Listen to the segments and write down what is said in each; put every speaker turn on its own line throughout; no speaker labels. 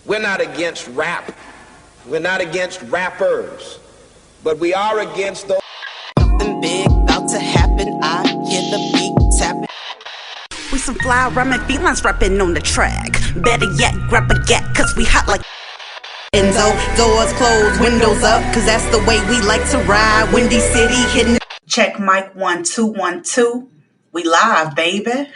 We're not against rap. We're not against rappers. But we are against those.
Something big about to happen. I hear the beat tapping.
We some fly rhyming felines rapping on the track. Better yet, grab a gat, cause we hot like Enzo. Doors closed, windows up, cause that's the way we like to ride. Windy City hitting. Check mic 1 2 1 2. We live, baby.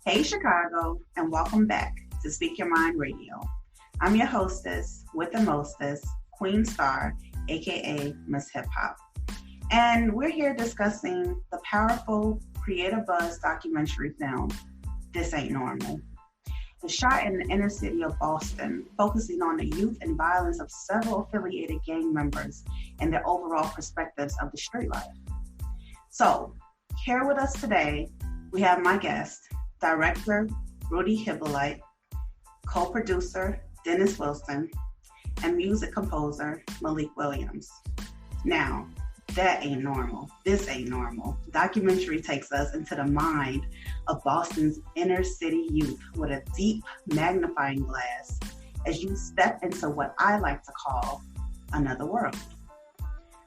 Hey Chicago, and welcome back to Speak Your Mind Radio. I'm your hostess with the mostest, Queen Star, aka Miss Hip Hop. And we're here discussing the powerful Kreateabuzz documentary film, This Ain't Normal. It's shot in the inner city of Boston, focusing on the youth and violence of several affiliated gang members and their overall perspectives of the street life. So, here with us today, we have my guest, Director Rudy Hipolite, co-producer Dennis Wilson, and music composer Malik Williams. Now, that ain't normal. This ain't normal. The documentary takes us into the mind of Boston's inner city youth with a deep magnifying glass as you step into what I like to call another world.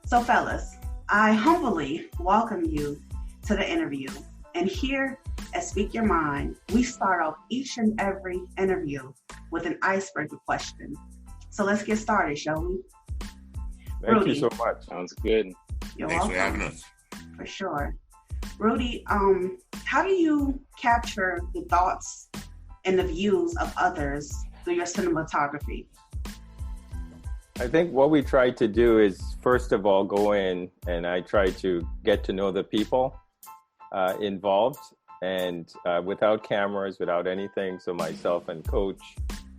So fellas, I humbly welcome you to the interview. And here at Speak Your Mind, we start off each and every interview with an icebreaker question. So let's get started, shall we?
Thank you so much. Sounds good.
Thanks welcome. For having us.
For sure. Rudy, how do you capture the thoughts and the views of others through your cinematography?
I think what we try to do is, first of all, go in and I try to get to know the people involved, and without cameras, without anything. So myself and Coach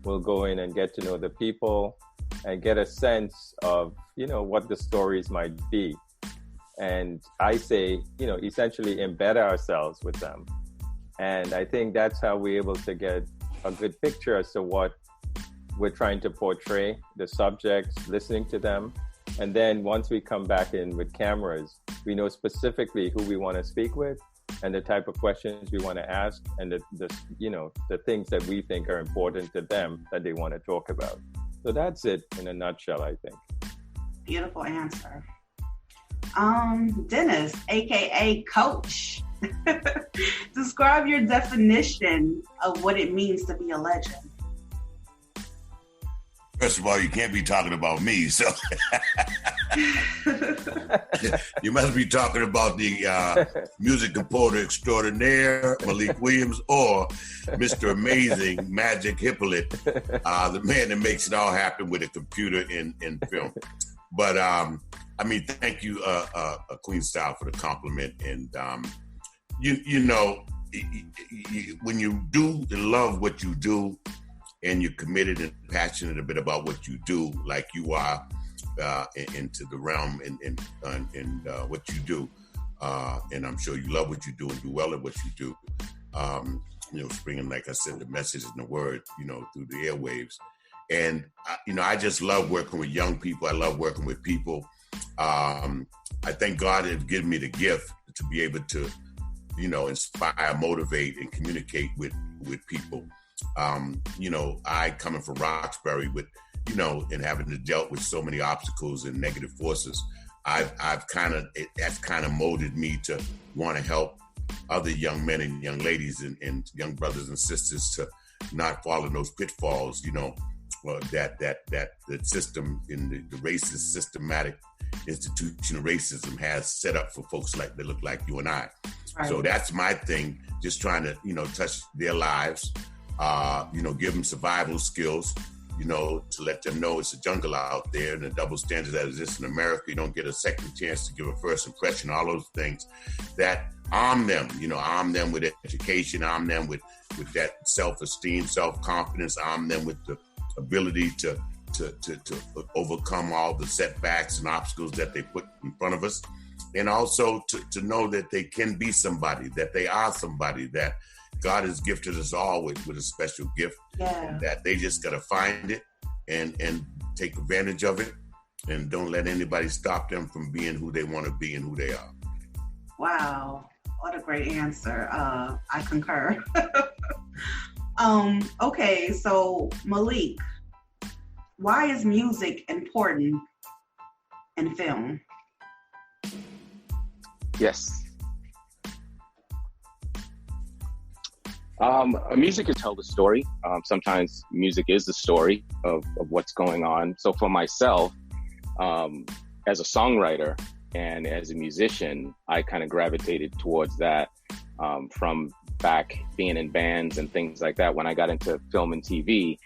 will go in and get to know the people and get a sense of, what the stories might be. And I say, essentially embed ourselves with them. And I think that's how we're able to get a good picture as to what we're trying to portray, the subjects, listening to them. And then once we come back in with cameras, we know specifically who we want to speak with and the type of questions we want to ask and the things that we think are important to them that they want to talk about. So that's it in a nutshell, I think.
Beautiful answer. Dennis, aka Coach, describe your definition of what it means to be a legend.
First of all, you can't be talking about me, so you must be talking about the music composer extraordinaire, Malik Williams, or Mr. Amazing Magic Hipolite, the man that makes it all happen with a computer in film. But thank you, Queen Style, for the compliment. And when you do love what you do, and you're committed and passionate a bit about what you do, like you are into the realm and what you do, and I'm sure you love what you do and do well at what you do. Bringing, like I said, the message and the word, through the airwaves. And I just love working with young people. I love working with people. I thank God has given me the gift to be able to, inspire, motivate, and communicate with people. I coming from Roxbury with, and having to dealt with so many obstacles and negative forces, that's kind of molded me to want to help other young men and young ladies and young brothers and sisters to not fall in those pitfalls, that the system in the racist, systematic institution of racism has set up for folks like that look like you and I. Right. So that's my thing, just trying to, touch their lives. Give them survival skills, to let them know it's a jungle out there and the double standards that exist in America. You don't get a second chance to give a first impression, all those things that arm them, arm them with education, arm them with that self-esteem, self-confidence, arm them with the ability to overcome all the setbacks and obstacles that they put in front of us. And also to know that they can be somebody, that they are somebody, that God has gifted us all with a special gift, that they just got to find it and take advantage of it and don't let anybody stop them from being who they want to be and who they are.
Wow, what a great answer. I concur. Okay, so Malik, why is music important in film?
Yes. Music can tell the story. Sometimes music is the story of what's going on. So for myself, as a songwriter and as a musician, I kind of gravitated towards that from back being in bands and things like that. When I got into film and TV,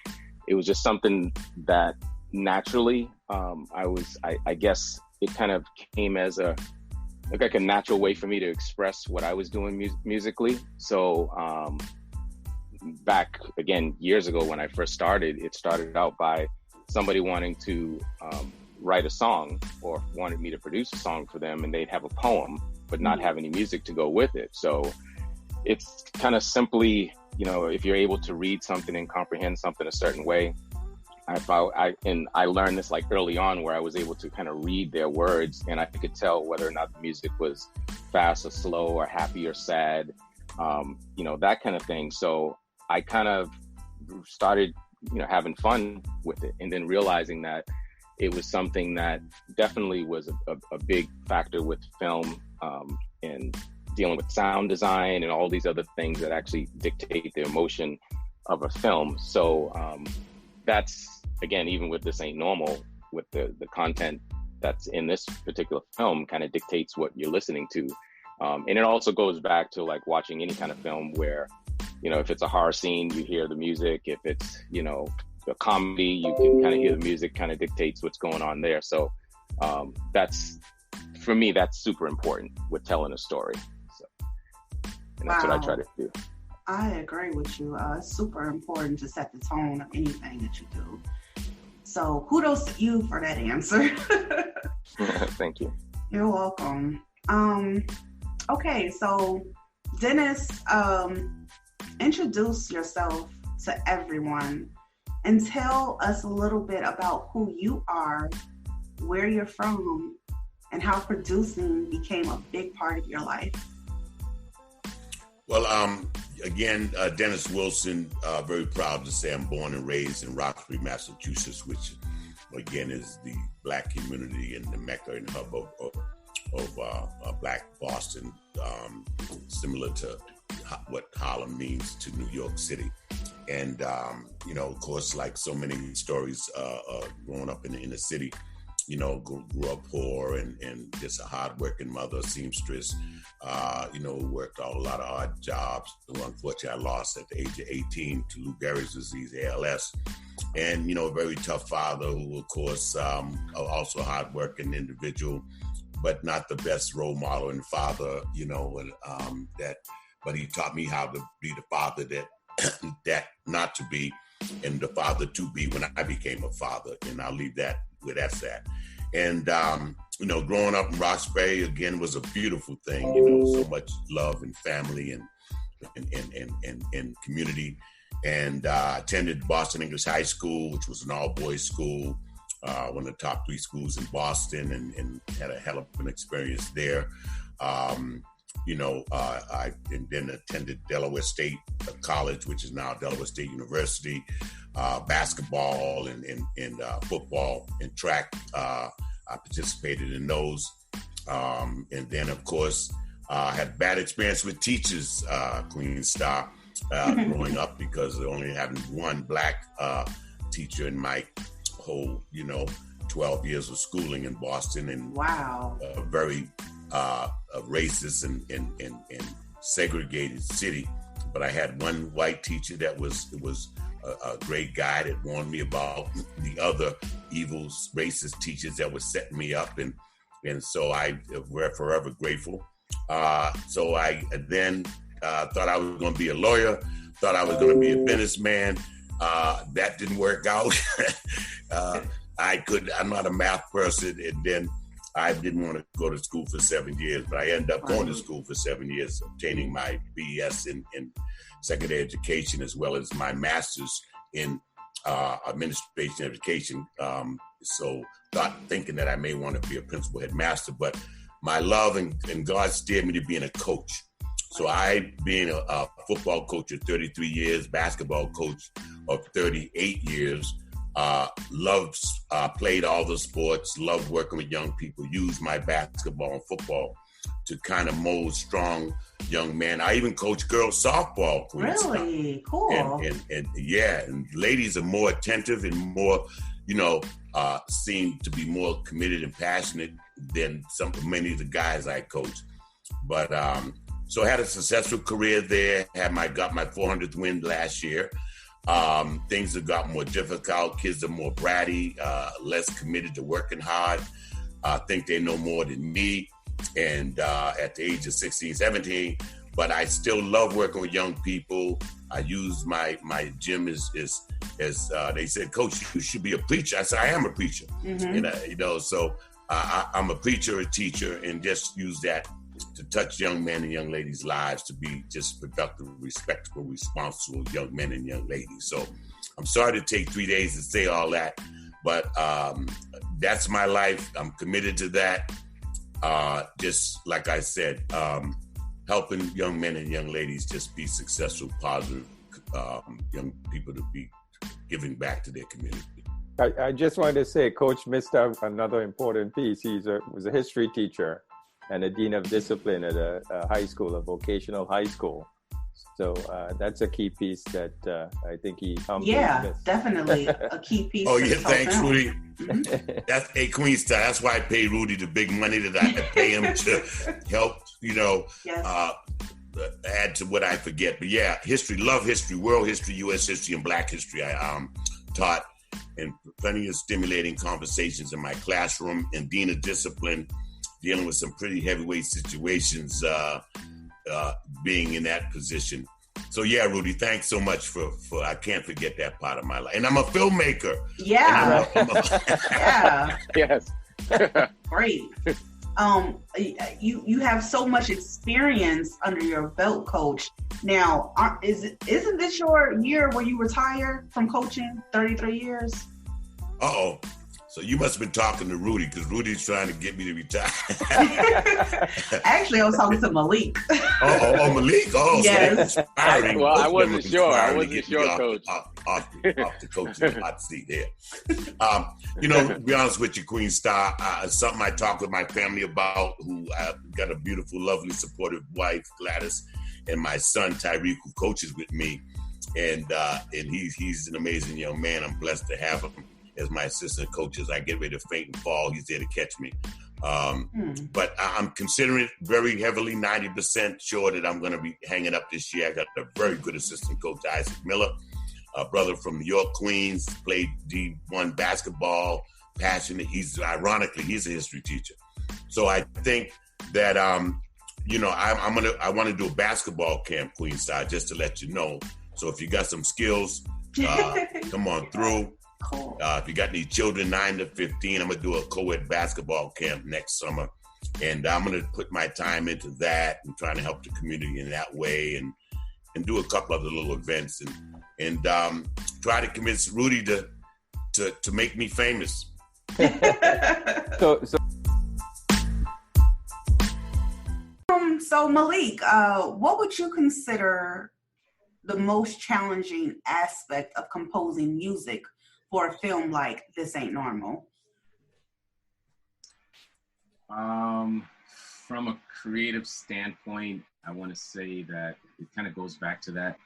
it was just something that naturally, I guess it kind of came as like a natural way for me to express what I was doing musically. So back again years ago when I first started, it started out by somebody wanting to write a song or wanted me to produce a song for them, and they'd have a poem but not have any music to go with it. So it's kind of simply, if you're able to read something and comprehend something a certain way, I learned this like early on, where I was able to kind of read their words and I could tell whether or not the music was fast or slow or happy or sad, that kind of thing. So I kind of started, having fun with it, and then realizing that it was something that definitely was a big factor with film and dealing with sound design and all these other things that actually dictate the emotion of a film. So that's, again, even with This Ain't Normal, with the content that's in this particular film kind of dictates what you're listening to. And it also goes back to like watching any kind of film where, if it's a horror scene, you hear the music. If it's, a comedy, you can kind of hear the music kind of dictates what's going on there. So that's, for me, that's super important with telling a story. So, and that's what I try to do.
I agree with you. It's super important to set the tone of anything that you do. So kudos to you for that answer.
Thank you.
You're welcome. Okay, so Dennis, introduce yourself to everyone and tell us a little bit about who you are, where you're from, and how producing became a big part of your life.
Well, again, Dennis Wilson, very proud to say I'm born and raised in Roxbury, Massachusetts, which again is the Black community and the mecca and hub of Black Boston, similar to what Harlem means to New York City. And, of course, like so many stories growing up in the city, grew up poor and just a hardworking mother, seamstress, worked a lot of odd jobs. Unfortunately, I lost at the age of 18 to Lou Gehrig's disease, ALS. And, a very tough father who, of course, also a hardworking individual, but not the best role model and father, but he taught me how to be the father that not to be, and the father to be when I became a father. And I'll leave that where that's at. And, growing up in Roxbury, again, was a beautiful thing, so much love and family and community. And attended Boston English High School, which was an all-boys school, one of the top 3 schools in Boston, and had a hell of an experience there. I then attended Delaware State College, which is now Delaware State University, basketball and football and track. I participated in those. And then, of course, I had bad experience with teachers, Queen Star, growing up, because only having one Black teacher in my whole, 12 years of schooling in Boston. And
wow,
a very racist and segregated city. But I had one white teacher that was a great guy that warned me about the other evil racist teachers that were setting me up, and so we're forever grateful. So I then thought I was going to be a lawyer, thought I was going to be a businessman. That didn't work out. I'm not a math person, and then I didn't want to go to school for 7 years, but I ended up going to school for 7 years, obtaining my BS in secondary education, as well as my master's in administration education. So thought thinking that I may want to be a principal headmaster, but my love and God steered me to being a coach. So I, being a football coach of 33 years, basketball coach of 38 years, played all the sports, loved working with young people, used my basketball and football to kind of mold strong young men. I even coach girls softball.
Really? Cool.
And ladies are more attentive and more, seem to be more committed and passionate than many of the guys I coach. But so I had a successful career there. Got my 400th win last year. Things have got more difficult. Kids are more bratty, less committed to working hard. Think they know more than me. And at the age of 16, 17, but I still love working with young people. I use my gym as they said, Coach, you should be a preacher. I said, I am a preacher. Mm-hmm. And so I'm a preacher, a teacher, and just use that to touch young men and young ladies' lives, to be just productive, respectable, responsible young men and young ladies. So I'm sorry to take 3 days to say all that, but that's my life. I'm committed to that. Just like I said, helping young men and young ladies just be successful, positive young people, to be giving back to their community.
I just wanted to say, Coach missed out another important piece. He was a history teacher and a dean of discipline at a high school, a vocational high school. So that's a key piece that I think he missed.
Definitely a key piece.
Oh yeah, thanks, Rudy. Mm-hmm. That's a Queen Star. That's why I pay Rudy the big money that I pay him to help, add to what I forget. But yeah, history, love history, world history, U.S. history, and Black history. I taught in plenty of stimulating conversations in my classroom, and dean of discipline, dealing with some pretty heavyweight situations, being in that position. So yeah, Rudy, thanks so much for I can't forget that part of my life. And I'm a filmmaker.
Yeah.
Yeah. Yes.
Great. You have so much experience under your belt, Coach. Now, isn't this your year where you retire from coaching? 33 years.
Uh-oh. So you must have been talking to Rudy, because Rudy's trying to get me to retire.
Actually, I was talking to Malik.
Oh, Malik? Oh,
yes.
So
well, I wasn't sure. Coach.
Off the coaching hot seat there. To be honest with you, Queen Star, something I talk with my family about, who I've got a beautiful, lovely, supportive wife, Gladys, and my son, Tyreek, who coaches with me. And he's an amazing young man. I'm blessed to have him as my assistant coach. As I get ready to faint and fall, he's there to catch me. But I'm considering it very heavily, 90% sure that I'm going to be hanging up this year. I got a very good assistant coach, Isaac Miller, a brother from New York, Queens, played D1 basketball, passionate. Ironically, he's a history teacher. So I think that, I want to do a basketball camp, Queen Star, just to let you know. So if you got some skills, come on through.
Cool.
If you got any children 9 to 15, I'm going to do a co-ed basketball camp next summer. And I'm going to put my time into that and trying to help the community in that way, and do a couple other little events and try to convince Rudy to make me famous.
So Malik, what would you consider the most challenging aspect of composing music for a film like This Ain't Normal?
From a creative standpoint, I want to say that it kind of goes back to that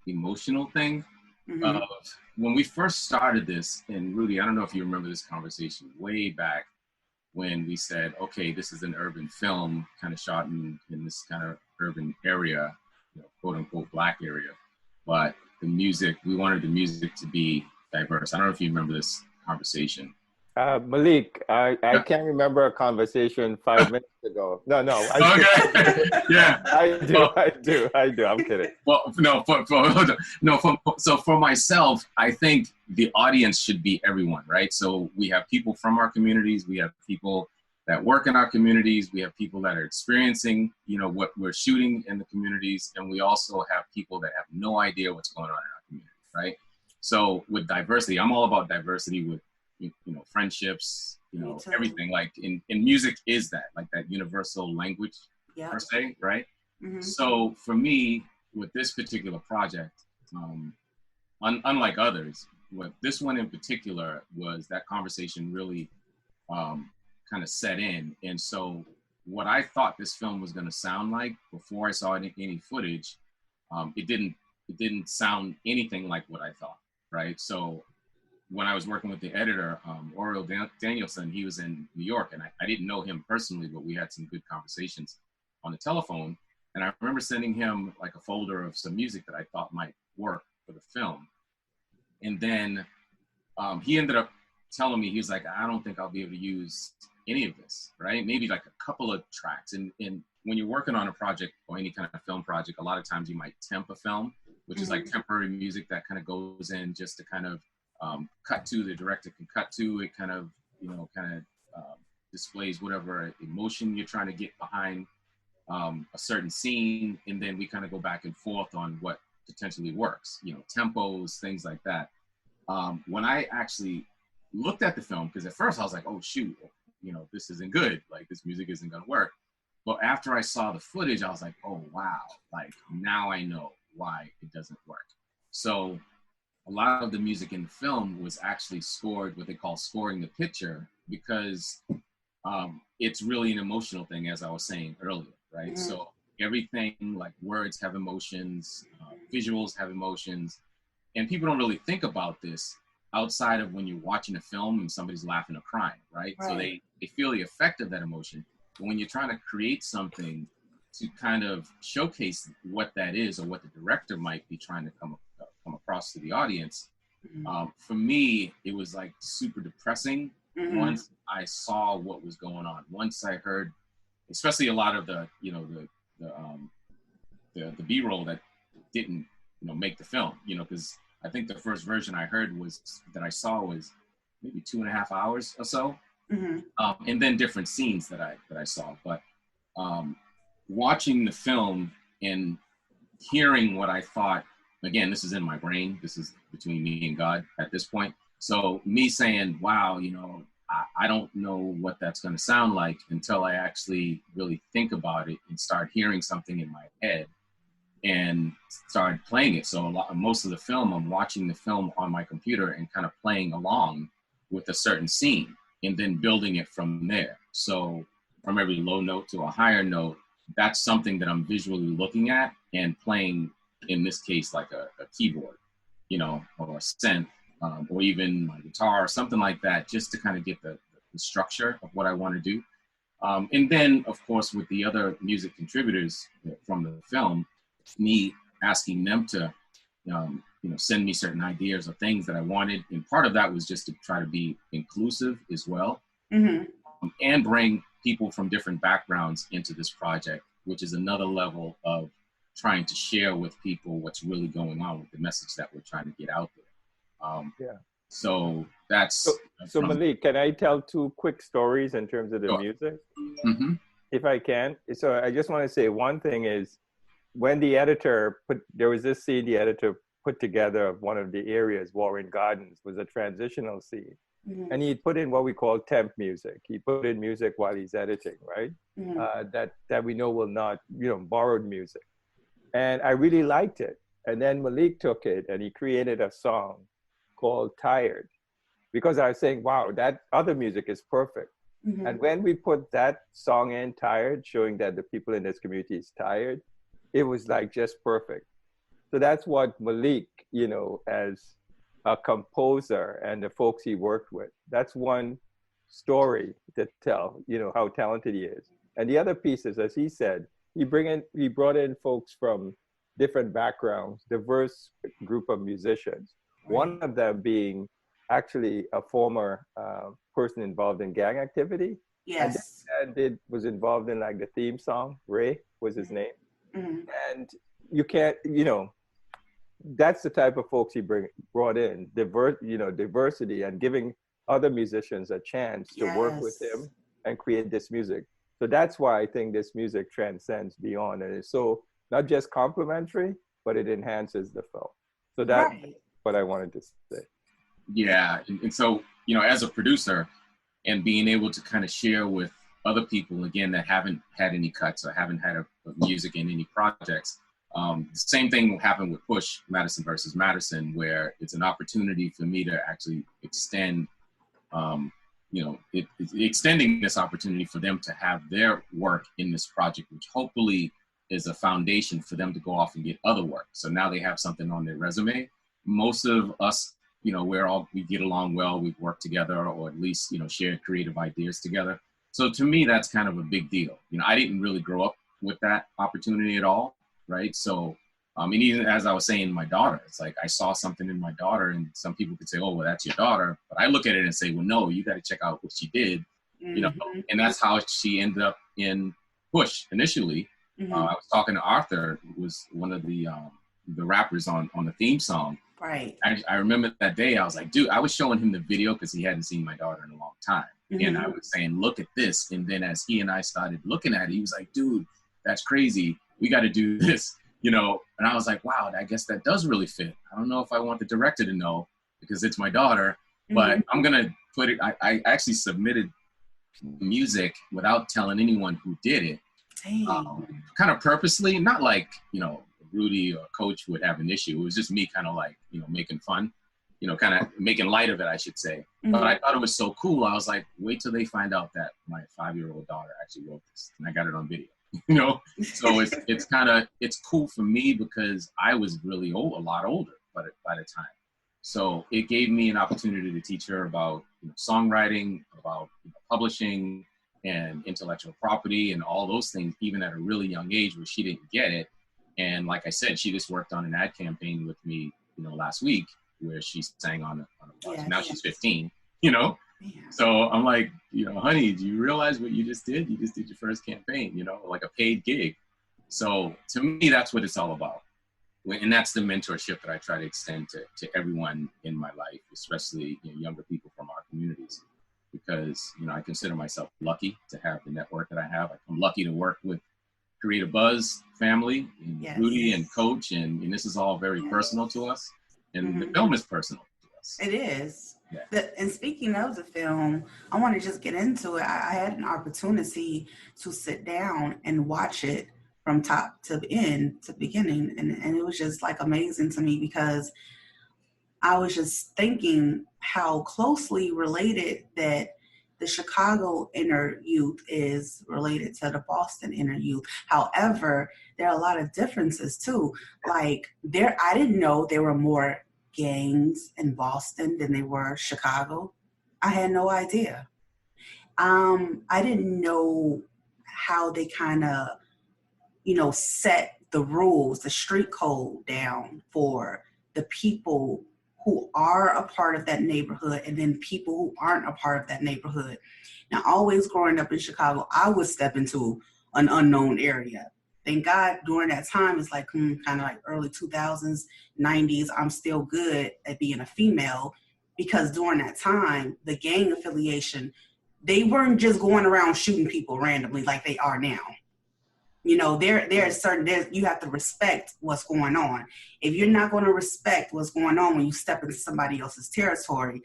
emotional thing.
Mm-hmm.
When we first started this, and Rudy, I don't know if you remember this conversation way back when we said, okay, this is an urban film kind of shot in this kind of urban area, quote unquote Black area. But the music, we wanted the music to be diverse. I don't know if you remember this conversation.
Malik, I can't remember a conversation 5 minutes ago. No.
Okay. Yeah.
I do. I'm kidding.
Well, so for myself, I think the audience should be everyone, right? So we have people from our communities. We have people that work in our communities. We have people that are experiencing, what we're shooting in the communities. And we also have people that have no idea what's going on in our community, right? So with diversity, I'm all about diversity with, friendships, you know,
too.
everything. Like in music is that, like that universal language per se, right? So for me, with this particular project, unlike others, with this one in particular was that conversation really kind of set in. And so what I thought this film was going to sound like before I saw any footage, it didn't sound anything like what I thought, right? So when I was working with the editor, Oriel Danielson, he was in New York, and I didn't know him personally, but we had some good conversations on the telephone. And I remember sending him like a folder of some music that I thought might work for the film. And then he ended up telling me, he was like, I don't think I'll be able to use any of this, right? Maybe like a couple of tracks. And when you're working on a project or any kind of film project, a lot of times you might temp a film, which is like temporary music that kind of goes in just to kind of cut to, the director can cut to, it kind of, you know, displays whatever emotion you're trying to get behind a certain scene, and then we kind of go back and forth on what potentially works, you know, tempos, things like that. When I actually looked at the film, because at first I was like, oh shoot, you know, this isn't good, like this music isn't gonna work. But after I saw the footage, I was like, oh wow, like now I know why it doesn't work. So a lot of the music in the film was actually scored, what they call scoring the picture, because it's really an emotional thing, as I was saying earlier, right? So everything, like words have emotions, visuals have emotions, and people don't really think about this outside of when you're watching a film and somebody's laughing or crying, right? So they feel the effect of that emotion. But when you're trying to create something to kind of showcase what that is, or what the director might be trying to come across to the audience, for me, it was like super depressing once I saw what was going on. Once I heard, especially a lot of the, you know, the B-roll that didn't, you know, make the film, you know, because I think the first version I heard that I saw was maybe 2.5 hours or so. And then different scenes that I saw. But watching the film and hearing what I thought, again, this is in my brain, this is between me and God at this point. So me saying, wow, you know, I don't know what that's going to sound like until I actually really think about it and start hearing something in my head and started playing it. So most of the film, I'm watching the film on my computer and kind of playing along with a certain scene and then building it from there. So from every low note to a higher note, that's something that I'm visually looking at and playing, in this case, like a keyboard, you know, or a synth, or even my guitar or something like that, just to kind of get the structure of what I want to do. And then, of course, with the other music contributors from the film, me asking them to, you know, send me certain ideas or things that I wanted. And part of that was just to try to be inclusive as well, and bring people from different backgrounds into this project, which is another level of trying to share with people what's really going on with the message that we're trying to get out there. So that's...
So Malik, can I tell 2 quick stories in terms of the music? If I can. So I just want to say one thing is, when the editor there was this scene the editor put together of one of the areas, Warren Gardens, was a transitional scene. And he put in what we call temp music. He put in music while he's editing, right? That we know will not, you know, borrowed music. And I really liked it. And then Malik took it and he created a song called Tired, because I was saying, wow, that other music is perfect. And when we put that song in, Tired, showing that the people in this community is tired, it was like just perfect. So that's what Malik, you know, as a composer and the folks he worked with, that's one story to tell, you know, how talented he is. And the other piece is, as he said, he brought in folks from different backgrounds, diverse group of musicians. One of them being actually a former person involved in gang activity.
Yes.
And was involved in like the theme song. Ray was his name. And you can't, you know, that's the type of folks he brought in, diversity, and giving other musicians a chance to work with him and create this music. So that's why I think this music transcends beyond, and it's so not just complementary, but it enhances the film. So that's what I wanted to say.
Yeah, and so, you know, as a producer, and being able to kind of share with other people, again, that haven't had any cuts or haven't had a music in any projects. The same thing will happen with Push, Madison versus Madison, where it's an opportunity for me to actually extend, extending this opportunity for them to have their work in this project, which hopefully is a foundation for them to go off and get other work. So now they have something on their resume. Most of us, we get along well, we've worked together, or at least, share creative ideas together. So to me, that's kind of a big deal. I didn't really grow up with that opportunity at all, right? So, and even as I was saying, my daughter, it's like I saw something in my daughter, and some people could say, oh, well, that's your daughter. But I look at it and say, well, no, you got to check out what she did, and that's how she ended up in Push initially. I was talking to Arthur, who was one of the rappers on the theme song.
Right.
I remember that day, I was like, dude, I was showing him the video because he hadn't seen my daughter in a long time. And I was saying, look at this. And then as he and I started looking at it, he was like, dude, that's crazy. We got to do this, And I was like, wow, I guess that does really fit. I don't know if I want the director to know because it's my daughter, but I'm going to put it, I actually submitted music without telling anyone who did it. Kind of purposely, not like, Rudy or Coach would have an issue. It was just me kind of like, making fun, kind of making light of it, I should say. But I thought it was so cool. I was like, wait till they find out that my 5-year-old daughter actually wrote this, and I got it on video, So it's cool for me because I was really old, a lot older by the time. So it gave me an opportunity to teach her about songwriting, about publishing and intellectual property and all those things, even at a really young age where she didn't get it. And like I said, she just worked on an ad campaign with me, last week where she sang on a bus. Now she's 15, So I'm like, honey, do you realize what you just did? You just did your first campaign, like a paid gig. So to me, that's what it's all about. And that's the mentorship that I try to extend to everyone in my life, especially younger people from our communities. Because, I consider myself lucky to have the network that I have. I'm lucky to work with Kreateabuzz family, and Rudy and Coach, and this is all very personal to us. And the film is personal to us.
It is.
Yeah.
And speaking of the film, I want to just get into it. I had an opportunity to sit down and watch it from top to end to beginning. And it was just like amazing to me because I was just thinking how closely related that the Chicago inner youth is related to the Boston inner youth. However, there are a lot of differences too. Like I didn't know there were more gangs in Boston than they were Chicago. I had no idea. I didn't know how they kind of, set the rules, the street code down for the people who are a part of that neighborhood and then people who aren't a part of that neighborhood. Now, always growing up in Chicago, I would step into an unknown area. Thank God during that time, it's like kind of like early 2000s, 90s, I'm still good at being a female because during that time, the gang affiliation, they weren't just going around shooting people randomly like they are now. There's you have to respect what's going on. If you're not going to respect what's going on when you step into somebody else's territory,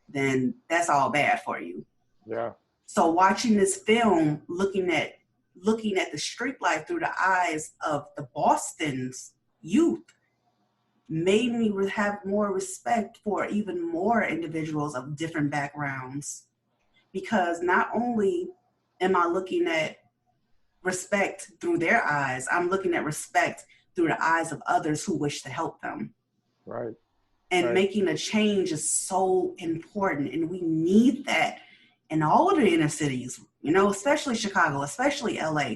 then that's all bad for you.
Yeah.
So watching this film, looking at the street life through the eyes of the Boston's youth made me have more respect for even more individuals of different backgrounds. Because not only am I looking at respect through their eyes, I'm looking at respect through the eyes of others who wish to help them.
Right.
And making a change is so important. And we need that in all of the inner cities, especially Chicago, especially LA.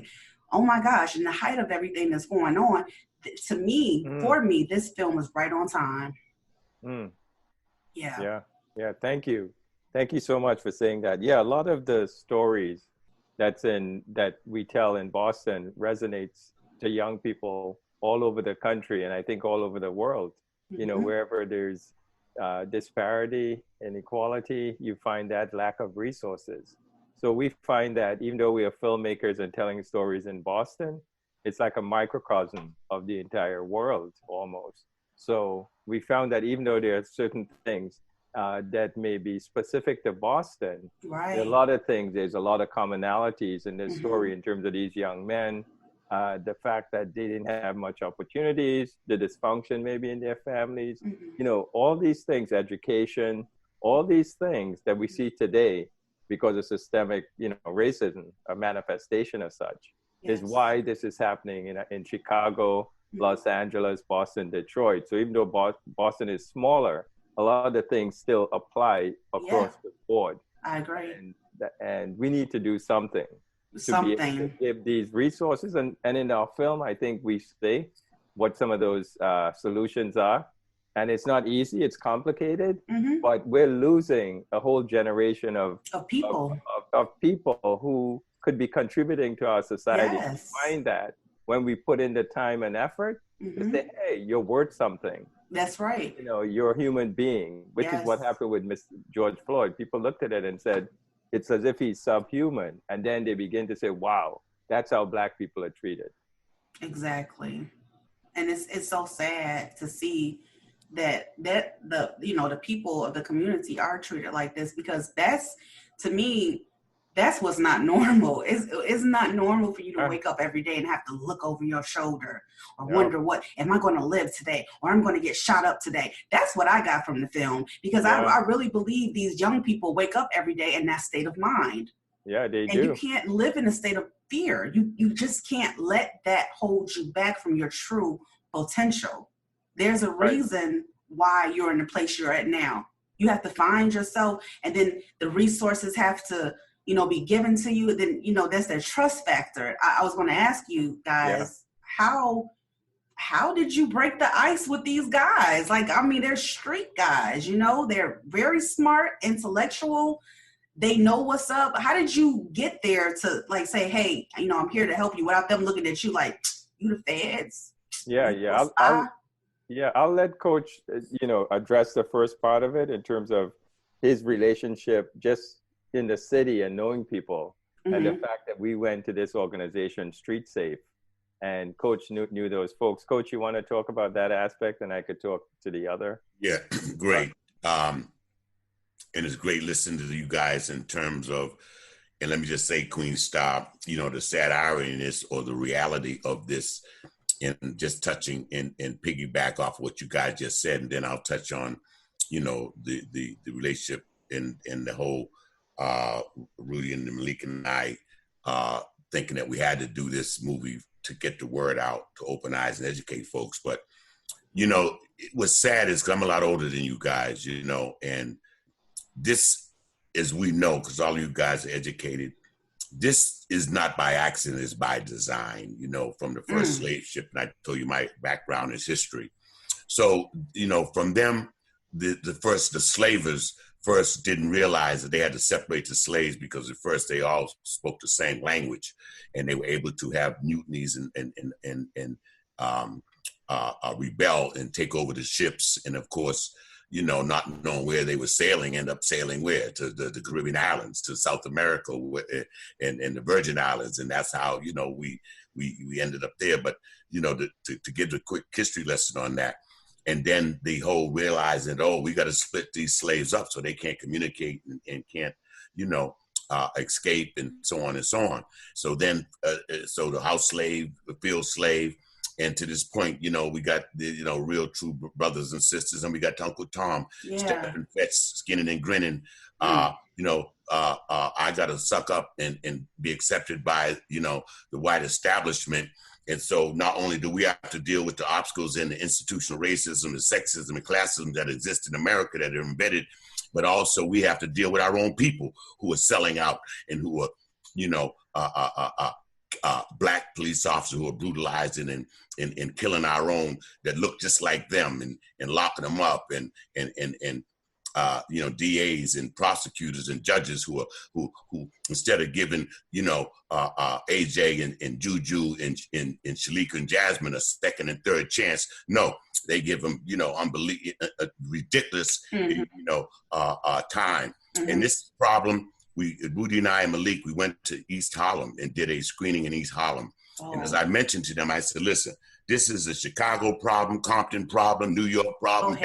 Oh my gosh, in the height of everything that's going on, to me, for me, this film is right on time. Yeah.
Thank you so much for saying that. A lot of the stories that we tell in Boston resonates to young people all over the country, and I think all over the world. Wherever there's disparity, inequality, you find that lack of resources. So we find that even though we are filmmakers and telling stories in Boston, it's like a microcosm of the entire world almost. So we found that even though there are certain things, that may be specific to Boston.
Right.
There are a lot of things. There's a lot of commonalities in this story in terms of these young men. The fact that they didn't have much opportunities, the dysfunction maybe in their families, you know, all these things, education, all these things that we see today because of systemic, you know, racism, a manifestation of such, is why this is happening in Chicago, Los Angeles, Boston, Detroit. So even though Boston is smaller, a lot of the things still apply across the board.
I agree.
And we need to do something. To be able to give these resources. And in our film, I think we say what some of those solutions are. And it's not easy, it's complicated, but we're losing a whole generation of people who could be contributing to our society.
Yes.
Find that when we put in the time and effort to say, hey, you're worth something.
That's right.
You know, you're a human being, which is what happened with Mr. George Floyd. People looked at it and said, it's as if he's subhuman. And then they begin to say, wow, that's how Black people are treated.
Exactly. And it's so sad to see that the, you know, the people of the community are treated like this, because that's, to me, that's what's not normal. It's not normal for you to wake up every day and have to look over your shoulder or wonder, what am I going to live today, or I'm going to get shot up today. That's what I got from the film, because I really believe these young people wake up every day in that state of mind.
Yeah, they do.
And you can't live in a state of fear. You just can't let that hold you back from your true potential. There's a reason why you're in the place you're at now. You have to find yourself, and then the resources have to, you know, be given to you. Then, you know, that's the trust factor. I was going to ask you guys, how did you break the ice with these guys? Like, I mean, they're street guys, you know, they're very smart, intellectual. They know what's up. How did you get there to, like, say, hey, you know, I'm here to help you, without them looking at you like, you the feds?
I'll let Coach, you know, address the first part of it in terms of his relationship just in the city and knowing people, and the fact that we went to this organization, Street Safe, and Coach knew those folks. Coach, you want to talk about that aspect, and I could talk to the other?
Yeah, great. And it's great listening to you guys in terms of, and let me just say, Queen Star, you know, the sad irony in this, or the reality of this, and just touching and piggyback off what you guys just said, and then I'll touch on, you know, the relationship and the whole Rudy and Malik and I thinking that we had to do this movie to get the word out, to open eyes and educate folks. But, you know, what's sad is, 'cause I'm a lot older than you guys, you know, and this, as we know, because all of you guys are educated, this is not by accident, it's by design, you know, from the first slave ship. And I told you my background is history. So, you know, from them, the slavers first didn't realize that they had to separate the slaves, because at first they all spoke the same language, and they were able to have mutinies and rebel and take over the ships. And of course, you know, not knowing where they were sailing, end up sailing where? To the Caribbean islands, to South America, and the Virgin Islands. And that's how, you know, we ended up there. But, you know, to give a quick history lesson on that. And then the whole realizing, we got to split these slaves up so they can't communicate and can't, you know, escape, and so on and so on. So then, so the house slave, the field slave, and to this point, you know, we got the, you know, real true brothers and sisters, and we got Uncle Tom, stepping, fetch, skinning and grinning. You know, I got to suck up and be accepted by, you know, the white establishment. And so not only do we have to deal with the obstacles and the institutional racism and sexism and classism that exist in America that are embedded, but also we have to deal with our own people who are selling out and who are, you know, Black police officers who are brutalizing and killing our own that look just like them, and locking them up, and you know, DAs and prosecutors and judges who instead of giving, you know, AJ and Juju and Shalika and Jasmine a second and third chance, no, they give them, you know, ridiculous, you know, time. And this problem, Rudy and I and Malik, we went to East Harlem and did a screening in East Harlem. And as I mentioned to them, I said, listen, this is a Chicago problem, Compton problem, New York problem,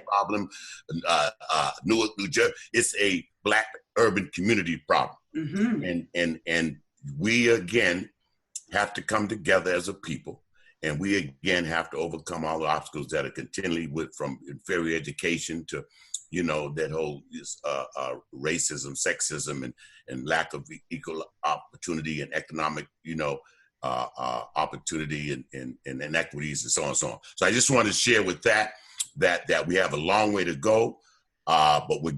problem, Newark, New Jersey. It's a Black urban community problem. And we, again, have to come together as a people. And we, again, have to overcome all the obstacles that are continually from inferior education to, you know, that whole racism, sexism, and lack of equal opportunity and economic, you know, opportunity and inequities and so on and so on. So I just wanted to share with that we have a long way to go, but we're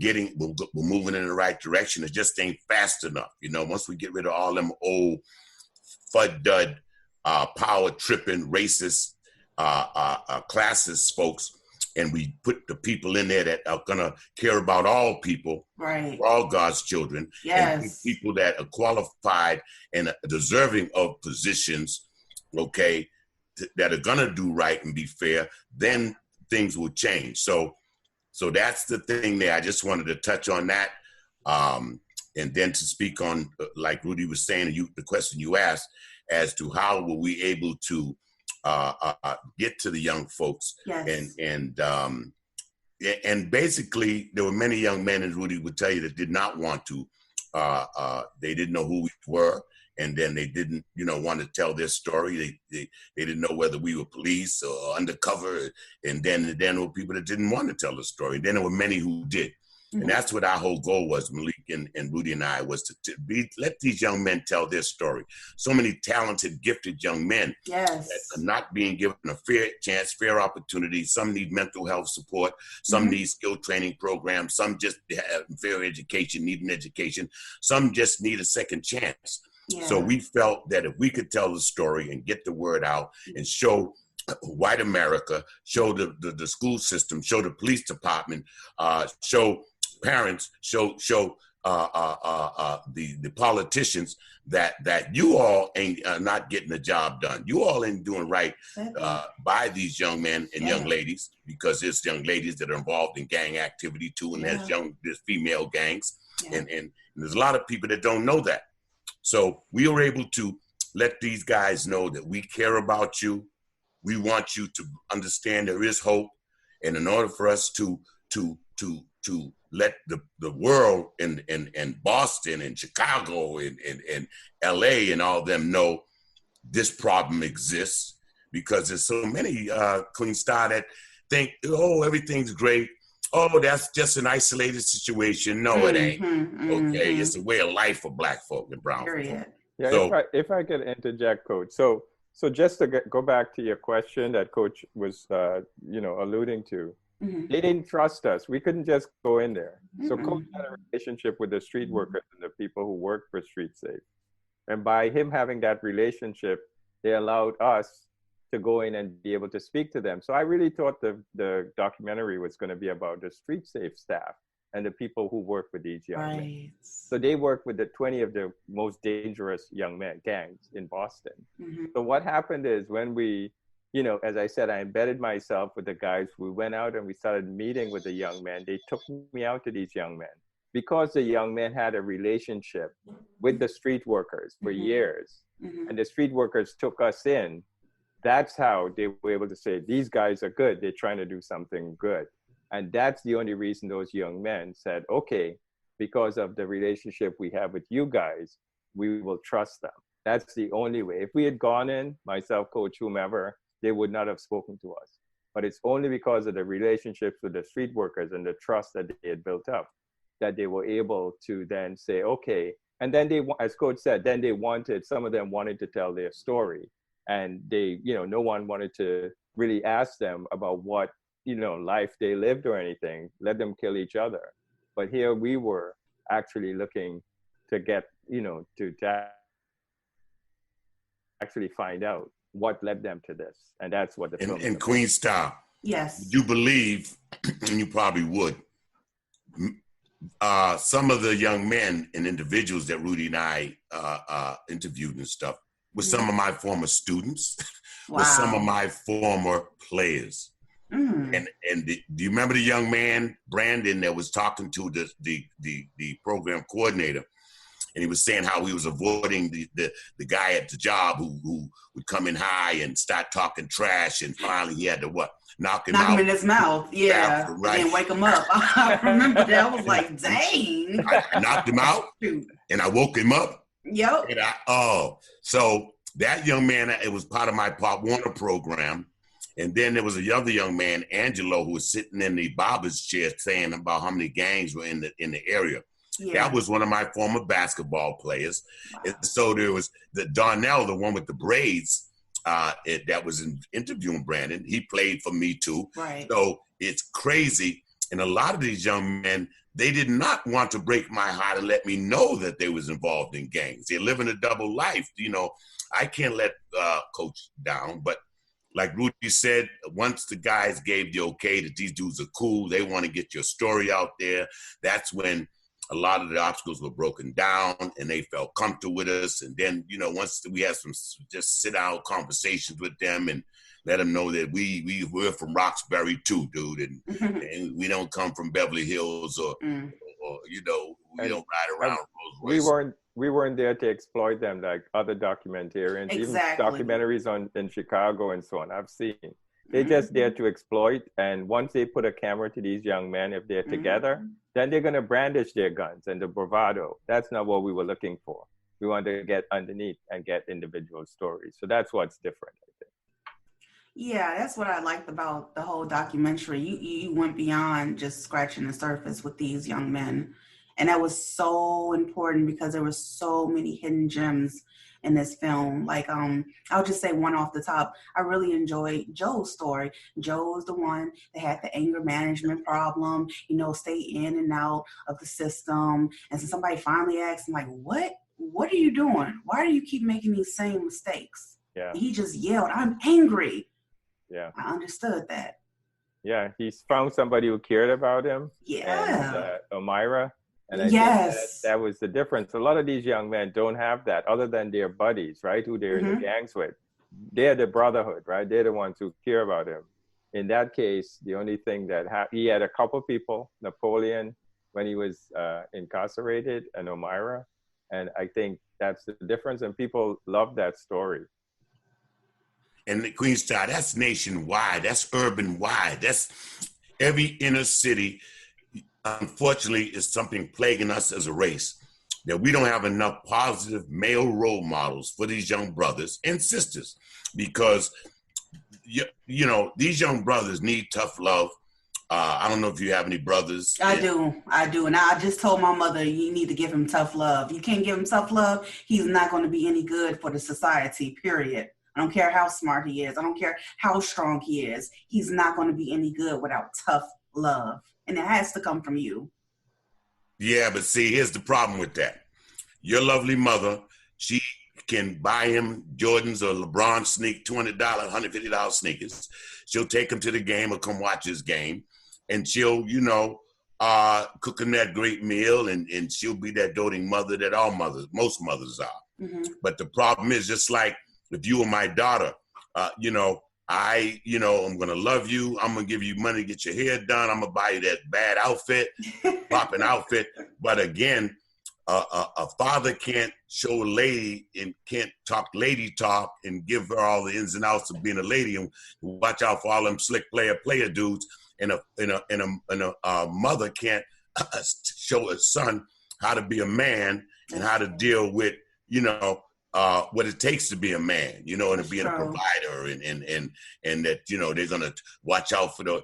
moving in the right direction. It just ain't fast enough. You know, once we get rid of all them old FUD-dud, power tripping, racist, classist folks, and we put the people in there that are gonna care about all people,
right?
All God's children, and people that are qualified and deserving of positions, okay, that are gonna do right and be fair. Then things will change. So that's the thing there. I just wanted to touch on that, and then to speak on, like Rudy was saying, the question you asked as to how were we able to get to the young folks. And basically there were many young men, as Rudy would tell you, that did not want to, they didn't know who we were, and then they didn't, you know, want to tell their story. They didn't know whether we were police or undercover, and then there were people that didn't want to tell the story. Then there were many who did. And that's what our whole goal was, Malik and Rudy and I, was to let these young men tell their story. So many talented, gifted young men that are not being given a fair chance, fair opportunity. Some need mental health support. Some need skill training programs. Some just have fair education, need an education. Some just need a second chance. So we felt that if we could tell the story and get the word out and show white America, show the school system, show the police department, show parents, show the politicians that you all ain't not getting the job done. You all ain't doing right by these young men and young ladies, because there's young ladies that are involved in gang activity too, and there's female gangs, and there's a lot of people that don't know that. So we were able to let these guys know that we care about you. We want you to understand there is hope, and in order for us to let the world and Boston and Chicago and LA and all them know this problem exists, because there's so many Queen Star that think, oh, everything's great. Oh, that's just an isolated situation. No, it ain't. Okay, it's a way of life for Black folk and brown folk.
Yeah, so, if I could interject, Coach. So just to go back to your question that Coach was, alluding to, they didn't trust us. We couldn't just go in there. So Coach had a relationship with the street workers and the people who work for Street Safe. And by him having that relationship, they allowed us to go in and be able to speak to them. So I really thought the documentary was going to be about the Street Safe staff and the people who work with these young men. So they work with the 20 of the most dangerous young men gangs in Boston. So what happened is when we, as I said, I embedded myself with the guys. We went out and we started meeting with the young men. They took me out to these young men because the young men had a relationship with the street workers for years. And the street workers took us in. That's how they were able to say, these guys are good. They're trying to do something good. And that's the only reason those young men said, okay, because of the relationship we have with you guys, we will trust them. That's the only way. If we had gone in, myself, Coach, whomever, they would not have spoken to us. But it's only because of the relationships with the street workers and the trust that they had built up that they were able to then say, okay. And then they, as Coach said, then some of them wanted to tell their story. And they, no one wanted to really ask them about what, life they lived or anything, let them kill each other. But here we were actually looking to get, to actually find out what led them to this. And that's what the film
in Queen Star.
Yes.
You believe, and you probably would, some of the young men and individuals that Rudy and I interviewed and stuff were some of my former students, were some of my former players. And do you remember the young man, Brandon, that was talking to the program coordinator? and he was saying how he was avoiding the guy at the job who would come in high and start talking trash, and finally he had to knock him out.
In his mouth, yeah, right. And wake him up. I remember that. I was like, dang.
I knocked him out, and I woke him up.
Yep.
And so that young man, it was part of my Pop Warner program. And then there was a other young man, Angelo, who was sitting in the barber's chair saying about how many gangs were in the area. Yeah. That was one of my former basketball players. Wow. And so there was the Darnell, the one with the braids, that was interviewing Brandon. He played for me too.
Right.
So it's crazy. And a lot of these young men, they did not want to break my heart and let me know that they was involved in gangs. They're living a double life. You know, I can't let Coach down, but like Rudy said, once the guys gave the okay that these dudes are cool, they want to get your story out there, that's when a lot of the obstacles were broken down and they felt comfortable with us. And then, you know, once we had some just sit down conversations with them and let them know that we're from Roxbury too, dude. And we don't come from Beverly Hills or you know, we don't ride around Rolls Royce.
We weren't there to exploit them like other documentarians,
exactly.
Even documentaries in Chicago and so on. I've seen. They're just there to exploit. And once they put a camera to these young men, if they're together, then they're going to brandish their guns and the bravado. That's not what we were looking for. We wanted to get underneath and get individual stories. So that's what's different, I think.
Yeah, that's what I liked about the whole documentary. You went beyond just scratching the surface with these young men. And that was so important because there were so many hidden gems in this film. Like, I'll just say one off the top. I really enjoyed Joe's story. Joe was the one that had the anger management problem, you know, stay in and out of the system. And so somebody finally asked him, like, what are you doing? Why do you keep making these same mistakes?
Yeah.
And he just yelled, I'm angry.
Yeah.
I understood that.
Yeah, he's found somebody who cared about him.
Yeah.
And Elmira. And I
yes.
think that was the difference. A lot of these young men don't have that other than their buddies, right, who they're in the gangs with. They're the brotherhood, right? They're the ones who care about him. In that case, the only thing that he had a couple people, Napoleon, when he was incarcerated, and Elmira. And I think that's the difference. And people love that story.
And the Queen Star, that's nationwide. That's urban-wide. That's every inner city. Unfortunately, is something plaguing us as a race, that we don't have enough positive male role models for these young brothers and sisters, because, you know, these young brothers need tough love. I don't know if you have any brothers.
I do. And I just told my mother, you need to give him tough love. You can't give him tough love, he's not going to be any good for the society, period. I don't care how smart he is. I don't care how strong he is. He's not going to be any good without tough love. And it has to come from you.
Yeah, but see, here's the problem with that. Your lovely mother, she can buy him Jordans or LeBron $200, $150 sneakers. She'll take him to the game or come watch his game. And she'll, you know, cook him that great meal. And she'll be that doting mother that most mothers are. But the problem is, just like if you were my daughter, you know, I'm going to love you. I'm going to give you money to get your hair done. I'm going to buy you that bad outfit, popping outfit. But again, a father can't show a lady and can't talk lady talk and give her all the ins and outs of being a lady and watch out for all them slick player dudes. And a mother can't show a son how to be a man and how to deal with, you know, what it takes to be a man, you know, and being a provider and that, you know, they're going to watch out for the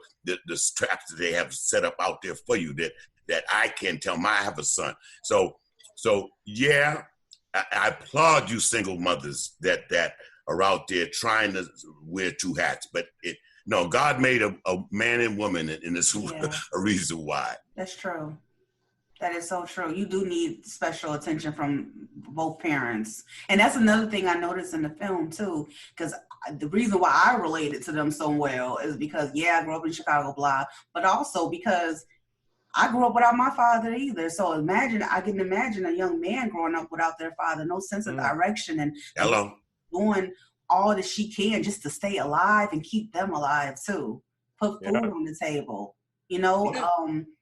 traps that they have set up out there for you that I can't tell them. I have a son. So yeah, I applaud you single mothers that are out there trying to wear two hats, but God made a man and woman, and it's a reason why.
That's true. That is so true. You do need special attention from both parents. And that's another thing I noticed in the film too, because the reason why I related to them so well is because, I grew up in Chicago, blah, but also because I grew up without my father either. So I can imagine a young man growing up without their father, no sense of direction, and doing all that she can just to stay alive and keep them alive too. Put food on the table. You know,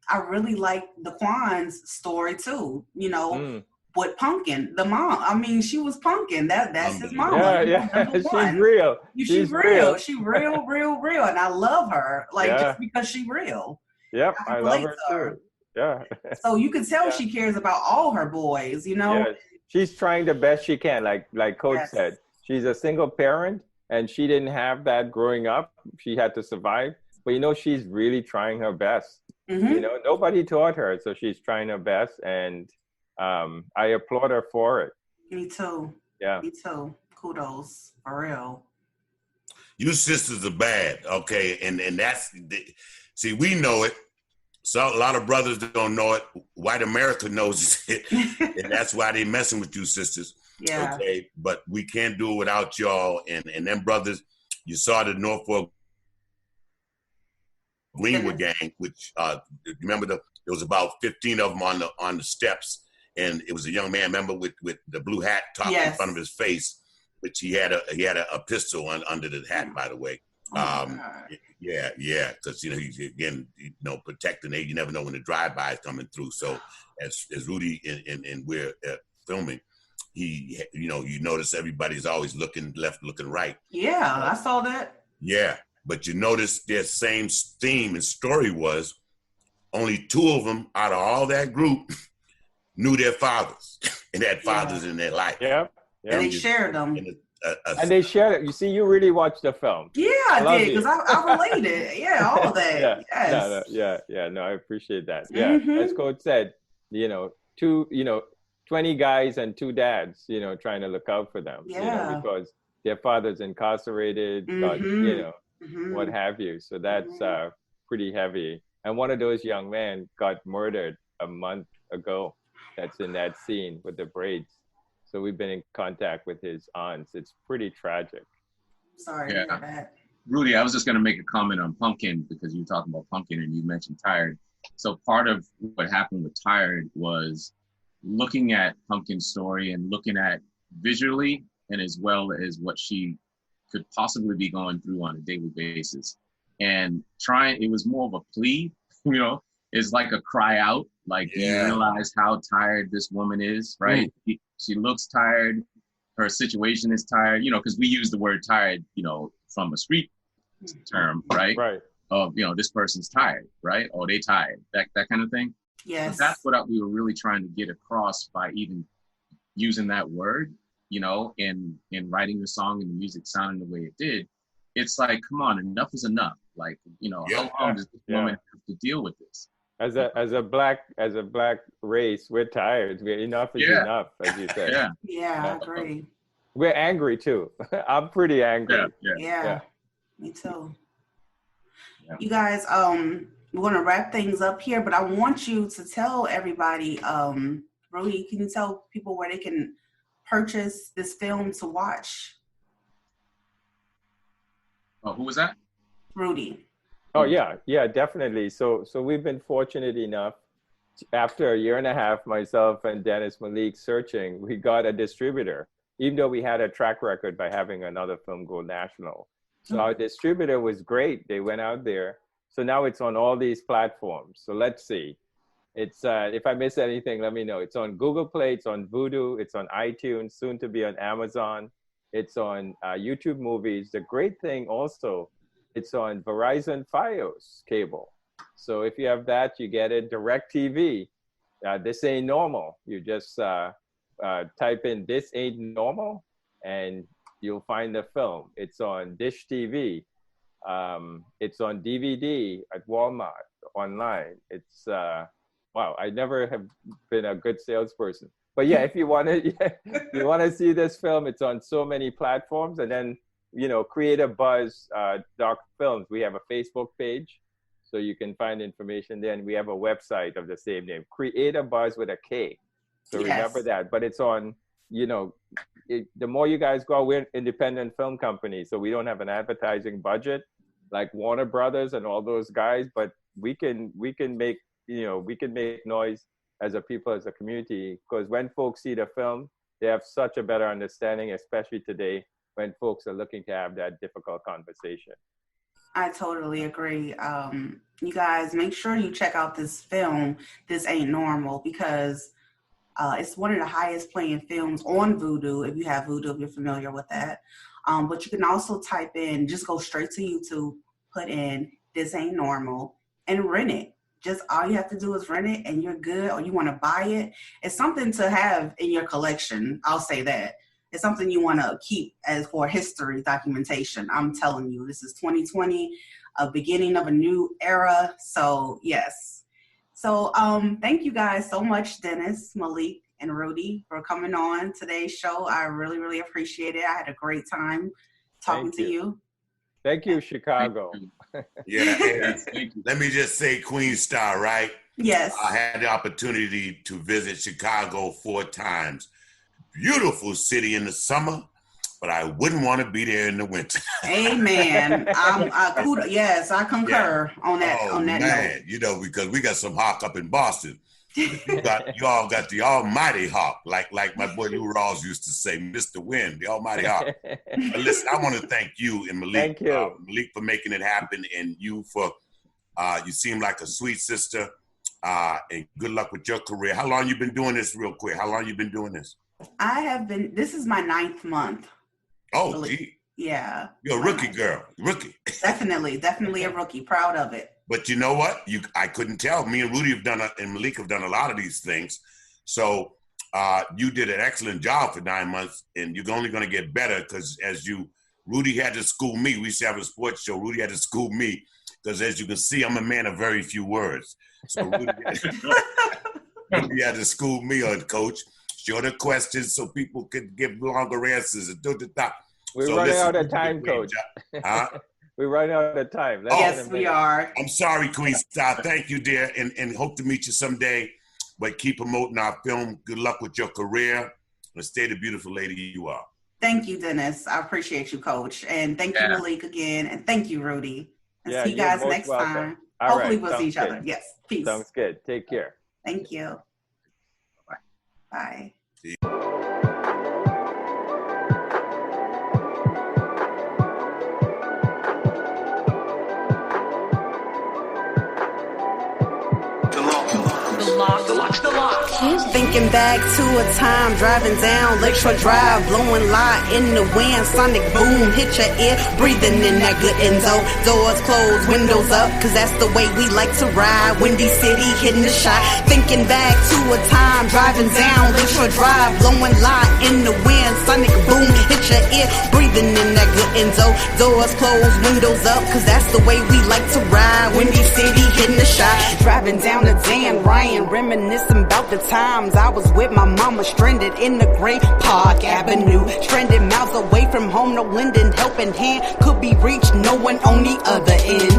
I really like the Quan's story too. You know, with Pumpkin, the mom. I mean, she was Pumpkin. That's his mama.
Yeah. She's real.
She's real. She real, and I love her. Like just because she real.
Yep, I love her too. Yeah.
So you can tell she cares about all her boys. You know.
Yeah. She's trying the best she can. Like Coach said, she's a single parent, and she didn't have that growing up. She had to survive. But she's really trying her best. Mm-hmm. Nobody taught her, so she's trying her best, and I applaud her for it.
Me too.
Yeah.
Me too. Kudos, for real.
You sisters are bad, okay? And that's see, we know it. So a lot of brothers don't know it. White America knows it, and that's why they messing with you sisters.
Yeah.
Okay, but we can't do it without y'all. And them brothers, you saw the Norfolk Greenwood gang, which remember there was about 15 of them on the steps, and it was a young man, remember, with the blue hat top in front of his face, which he had a pistol under the hat, by the way. Because he's again protecting. You never know when the drive-by is coming through. So as Rudy and we're filming, you notice everybody's always looking left, looking right.
Yeah, I saw that.
Yeah. But you notice their same theme and story was only 2 of them out of all that group knew their fathers and had fathers in their life.
Yeah.
And they shared them.
And they shared it. You see, you really watched the film.
Yeah, I did, because I related. Yeah, all of that. Yes.
No, I appreciate that. Yeah, as Coach said, 20 guys and 2 dads, trying to look out for them. Because their father's incarcerated, what have you. So that's pretty heavy. And one of those young men got murdered a month ago. That's in that scene with the braids. So we've been in contact with his aunts. It's pretty tragic.
Sorry to hear that.
Rudy, I was just going to make a comment on Pumpkin because you were talking about Pumpkin and you mentioned Tired. So part of what happened with Tired was looking at Pumpkin's story and looking at visually and as well as what she could possibly be going through on a daily basis. And it was more of a plea, it's like a cry out. Like, you realize how tired this woman is, right? She looks tired. Her situation is tired, because we use the word tired, from a street term, right?
Right.
Of, this person's tired, right? Or they tired, that kind of thing.
Yes.
So that's what we were really trying to get across by even using that word, in writing the song and the music sounding the way it did. It's like, come on, enough is enough. Like, how long does this woman have to deal with this?
As a black race, we're tired. Enough is enough, as you said.
Yeah, I agree.
We're angry too. I'm pretty angry.
Yeah. Me too. Yeah. You guys, we're gonna wrap things up here, but I want you to tell everybody, Rudy, can you tell people where they can purchase this film to watch?
Oh, who was that?
Rudy.
Oh yeah, definitely. So we've been fortunate enough, after a year and a half, myself and Dennis Malik searching, we got a distributor, even though we had a track record by having another film go national. So our distributor was great. They went out there. So now it's on all these platforms. So let's see. It's if I miss anything, let me know. It's on Google Play, it's on Vudu, it's on iTunes, soon to be on Amazon. It's on YouTube Movies. The great thing also, it's on Verizon Fios cable. So if you have that, you get it. DirecTV. This ain't normal. You just type in "this ain't normal" and you'll find the film. It's on Dish TV. It's on DVD at Walmart online. It's wow. I never have been a good salesperson, but yeah, if you want to see this film, it's on so many platforms. And then Kreateabuzz Doc Films. We have a Facebook page, so you can find information there. And we have a website of the same name, Kreateabuzz with a K. So remember that. But it's on, the more you guys go, we're an independent film company, so we don't have an advertising budget like Warner Brothers and all those guys. But we can make noise as a people, as a community, because when folks see the film, they have such a better understanding, especially today, when folks are looking to have that difficult conversation.
I totally agree. You guys, make sure you check out this film, This Ain't Normal, because It's one of the highest playing films on Vudu, if you have Vudu, if you're familiar with that. But you can also type in, just go straight to YouTube, put in This Ain't Normal, and rent it. Just all you have to do is rent it and you're good, or you want to buy it. It's something to have in your collection. I'll say that. It's something you want to keep as for history documentation. I'm telling you, this is 2020, a beginning of a new era. So yes. So thank you guys so much, Dennis, Malik, and Rudy, for coming on today's show. I really, really appreciate it. I had a great time talking to you.
Thank you, Chicago.
Yeah, let me just say, Queen Star, right?
Yes.
I had the opportunity to visit Chicago 4 times. Beautiful city in the summer, but I wouldn't want to be there in the winter.
Amen. Yes, I concur on that.
Oh,
on that
man,
note.
you know, because we got some hawk up in Boston. You all got the almighty hawk, like my boy Lou Rawls used to say, Mr. Wind, the almighty hawk. But listen, I want to thank you and Malik, Malik for making it happen, and you for you seem like a sweet sister, and good luck with your career. How long you been doing this, real quick? How long you been doing this?
I have been. This is my 9th month.
Oh, gee.
Yeah.
You're a rookie, girl. Rookie.
Definitely a rookie. Proud of it.
But you know what? I couldn't tell. Me and Rudy and Malik have done a lot of these things. So you did an excellent job for 9 months, and you're only going to get better because Rudy had to school me. We used to have a sports show. Rudy had to school me because, as you can see, I'm a man of very few words. So Rudy had to school me on, Coach. Shorter questions so people could give longer answers.
We're running out of time, Coach.
Huh?
We're running out of time.
Yes, we are.
I'm sorry, Queen Star. Thank you, dear, and hope to meet you someday. But keep promoting our film. Good luck with your career, and stay the beautiful lady you are.
Thank you, Dennis. I appreciate you, Coach. And thank you, Malik, again. And thank you, Rudy. And see you guys next time. Hopefully we'll see each other. Yes. Peace.
Sounds good. Take care.
Thank you. Bye.
See you.
The lock.
Thinking back to a time driving down Lakeshore Drive, blowing light in the wind, sonic boom hit your ear, breathing in that good Enzo. Doors closed, windows up, cause that's the way we like to ride. Windy City hitting the shot. Thinking back to a time driving down Lakeshore Drive, blowing light in the wind, sonic boom hit your ear, breathing in that good Enzo. Doors closed, windows up, cause that's the way we like to ride. Windy City hitting the shot. Driving down the Dan Ryan, reminiscing about the times I was with my mama, stranded in the Great Park Avenue, stranded miles away from home, no lending helping hand could be reached, no one on the other end.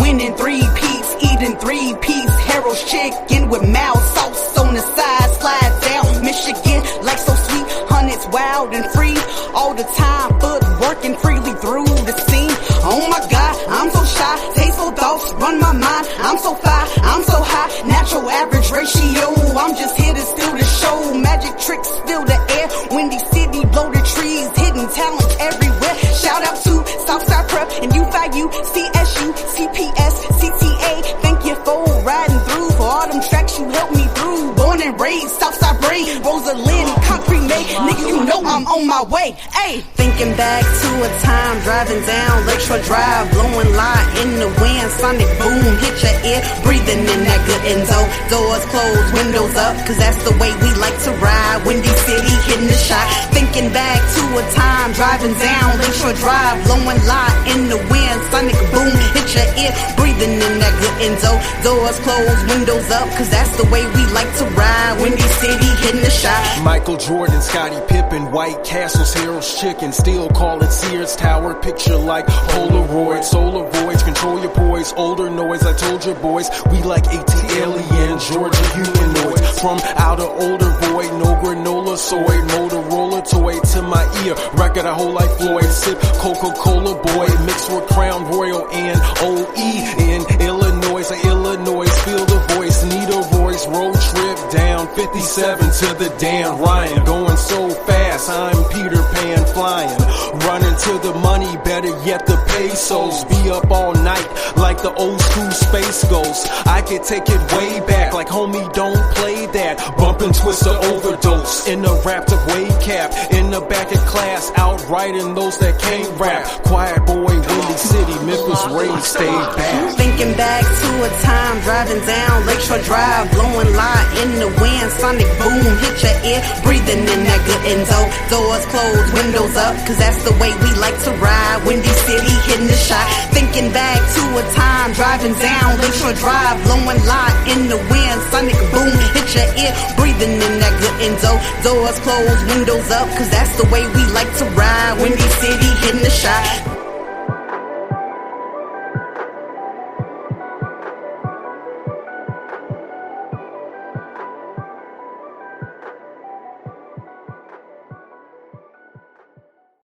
Winning 3-piece, eating 3-piece Harold's chicken with mild sauce on the side, slide down Michigan like so sweet, honey's wild and free all the time, foot working freely through the scene. Oh my God, I'm so shy, tasteful thoughts run my mind. I'm so fly, I'm so high, natural average ratio. I'm just here to steal the show, magic tricks fill the air. Windy City, blow the trees, hidden talent everywhere. Shout out to Southside Prep and UVU, CSU, CPS, CTA. Thank you for riding through, for all them tracks you helped me through. Born and raised, Southside Brain, Rosalind, concrete made. Nigga, you know I'm on my way. Ayy, thinking back to a time driving down Lakeshore Drive, blowing light in the wind, sonic boom hit your ear, breathing in that good Enzo. Doors closed, windows up, cause that's the way we like to ride. Windy City hitting the shot. Thinking back to a time driving down Lakeshore Drive, blowing light in the wind, sonic boom hit your ear, breathing in that good Enzo. Doors closed, windows up, cause that's the way we like to ride. Windy City hitting the shot.
Michael Jordan, Scottie Pippen, White Castles, Harold's Chicken, still call it Sears Tower, picture like Polaroid, solar voids, control your poise, older noise, I told you boys, we like AT alien, Georgia humanoids, from outer older void, no granola soy, Motorola toy to my ear, record I hold like Floyd, sip Coca-Cola boy, mixed with Crown Royal and OE in Illinois, feel the voice, need a voice, road trip down 57 to the Dan Ryan, going so fast, I'm Peter Pan flying, running to the money, better yet the pesos. Be up all night like the old school Space Ghost. I can take it way back like homie, don't play that. Bump and twist or overdose in the wrapped up wave cap. In the back of class, outrighting those that can't rap. Quiet boy, Windy City, Memphis, Ray, stay back.
Thinking back to a time driving down Lakeshore Drive, blowing light in the wind, sonic boom, hit your ear, breathing in that good endo. Doors closed, windows up, cause that's the way we like to ride. Windy City, hitting the shot. Thinking back to a time driving down Lakeshore Drive, blowing light in the wind, sonic boom, hit your ear, breathing in that good endo. Doors closed, windows up, cause that's the way we like